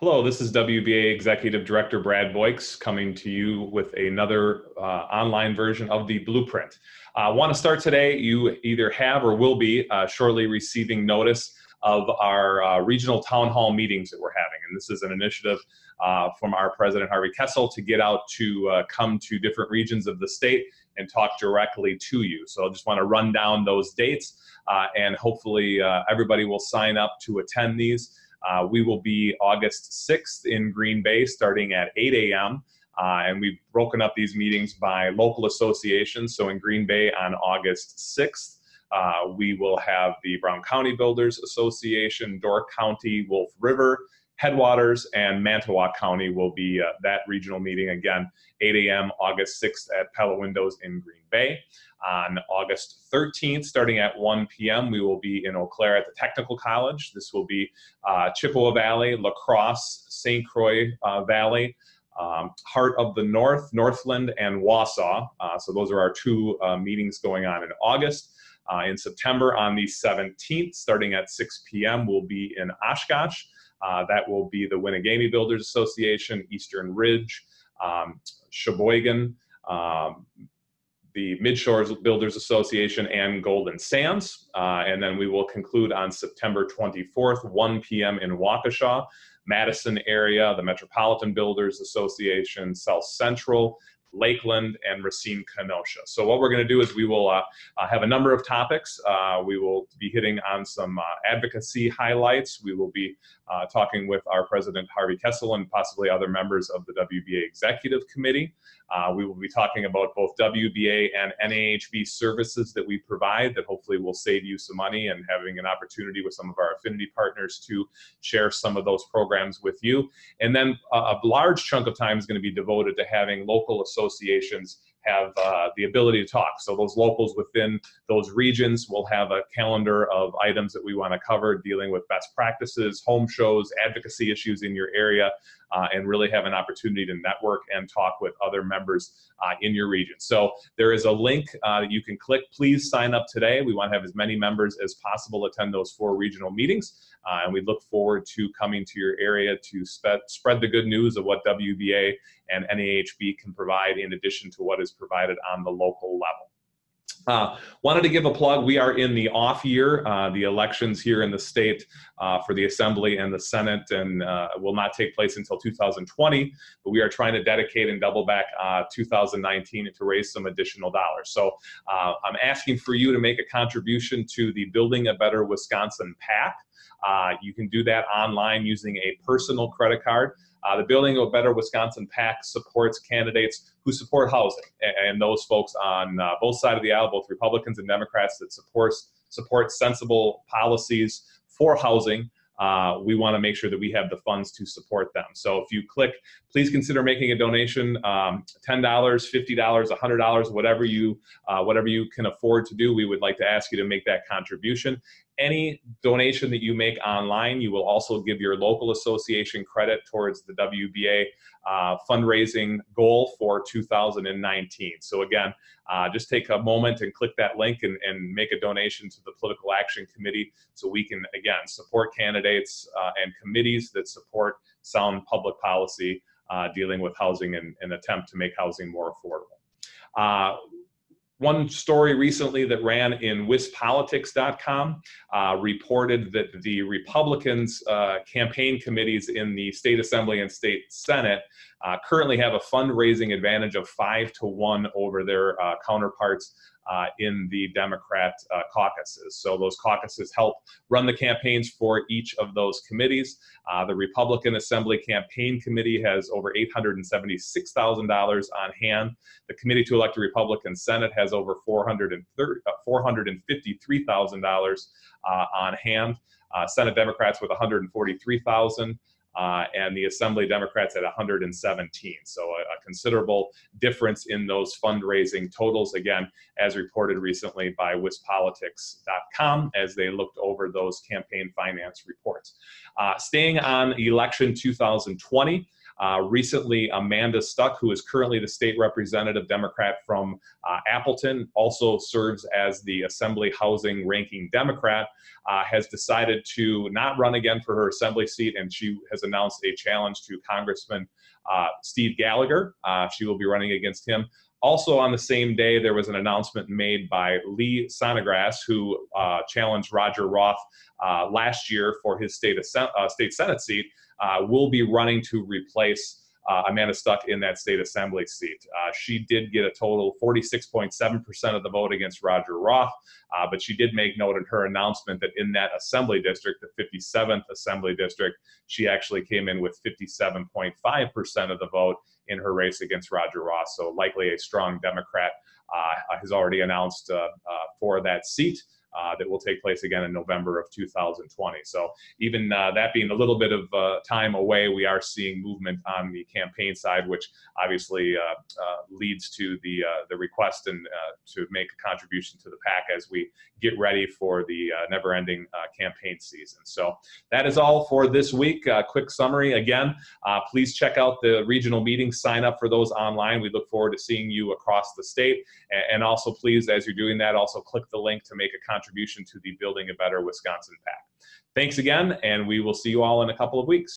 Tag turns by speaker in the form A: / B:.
A: Hello, this is WBA Executive Director Brad Boyks coming to you with another online version of the Blueprint. I want to start today. You either have or will be shortly receiving notice of our regional town hall meetings that we're having. And this is an initiative from our President Harvey Kessel to get out to come to different regions of the state and talk directly to you. So I just want to run down those dates and hopefully everybody will sign up to attend these. We will be August 6th in Green Bay starting at 8 a.m. And we've broken up these meetings by local associations. So in Green Bay on August 6th, we will have the Brown County Builders Association, Door County, Wolf River, Headwaters, and Manitowoc County will be that regional meeting again, 8 a.m. August 6th at Pella Windows in Green Bay. On August 13th, starting at 1 p.m., we will be in Eau Claire at the Technical College. This will be Chippewa Valley, La Crosse, St. Croix Valley, Heart of the North, Northland, and Wausau. So those are our two meetings going on in August. In September on the 17th, starting at 6 p.m., we'll be in Oshkosh. That will be the Winnegamie Builders Association, Eastern Ridge, Sheboygan, the Midshores Builders Association, and Golden Sands. And then we will conclude on September 24th, 1 p.m. in Waukesha, Madison area, the Metropolitan Builders Association, South Central, Lakeland, and Racine Kenosha. So what we're going to do is we will have a number of topics. We will be hitting on some advocacy highlights. We will be talking with our President Harvey Kessel and possibly other members of the WBA Executive Committee. We will be talking about both WBA and NAHB services that we provide that hopefully will save you some money, and having an opportunity with some of our affinity partners to share some of those programs with you. And then a large chunk of time is going to be devoted to having local associations have the ability to talk. So those locals within those regions will have a calendar of items that we want to cover, dealing with best practices, home shows, advocacy issues in your area, and really have an opportunity to network and talk with other members in your region. So there is a link that you can click. Please sign up today. We want to have as many members as possible attend those 4 regional meetings. And we look forward to coming to your area to spread the good news of what WBA and NAHB can provide in addition to what is provided on the local level. Wanted to give a plug. We are in the off year. The elections here in the state for the Assembly and the Senate and will not take place until 2020, but we are trying to dedicate and double back 2019 to raise some additional dollars. So I'm asking for you to make a contribution to the Building a Better Wisconsin PAC. You can do that online using a personal credit card. The Building a Better Wisconsin PAC supports candidates who support housing, and those folks on both sides of the aisle, both Republicans and Democrats, that support sensible policies for housing. We want to make sure that we have the funds to support them. So if you click, please consider making a donation, $10, $50, $100, whatever you can afford to do. We would like to ask you to make that contribution. Any donation that you make online, you will also give your local association credit towards the WBA fundraising goal for 2019. So again, just take a moment and click that link and make a donation to the Political Action Committee so we can, again, support candidates and committees that support sound public policy dealing with housing and attempt to make housing more affordable. One story recently that ran in wispolitics.com reported that the Republicans' campaign committees in the state assembly and state senate currently have a fundraising advantage of 5-to-1 over their counterparts in the Democrat caucuses. So those caucuses help run the campaigns for each of those committees. The Republican Assembly Campaign Committee has over $876,000 on hand. The Committee to Elect a Republican Senate has over $453,000 on hand. Senate Democrats with $143,000. And the Assembly Democrats at 117. So a considerable difference in those fundraising totals, again, as reported recently by wispolitics.com as they looked over those campaign finance reports. Staying on election 2020, Recently, Amanda Stuck, who is currently the state representative Democrat from Appleton, also serves as the Assembly Housing Ranking Democrat, has decided to not run again for her assembly seat, and she has announced a challenge to Congressman Steve Gallagher. She will be running against him. Also on the same day, there was an announcement made by Lee Sonnegrass, who challenged Roger Roth last year for his state Senate seat, will be running to replace Amanda Stuck in that state assembly seat. She did get a total 46.7% of the vote against Roger Roth, but she did make note in her announcement that in that assembly district, the 57th assembly district, she actually came in with 57.5% of the vote in her race against Roger Roth. So likely a strong Democrat has already announced for that seat. That will take place again in November of 2020. So even that being a little bit of time away, we are seeing movement on the campaign side, which obviously leads to the request and to make a contribution to the PAC as we get ready for the never-ending campaign season. So that is all for this week. Quick summary again. Please check out the regional meetings. Sign up for those online. We look forward to seeing you across the state. And also, please, as you're doing that, also click the link to make a contribution to the Building a Better Wisconsin PAC. Thanks again, and we will see you all in a couple of weeks.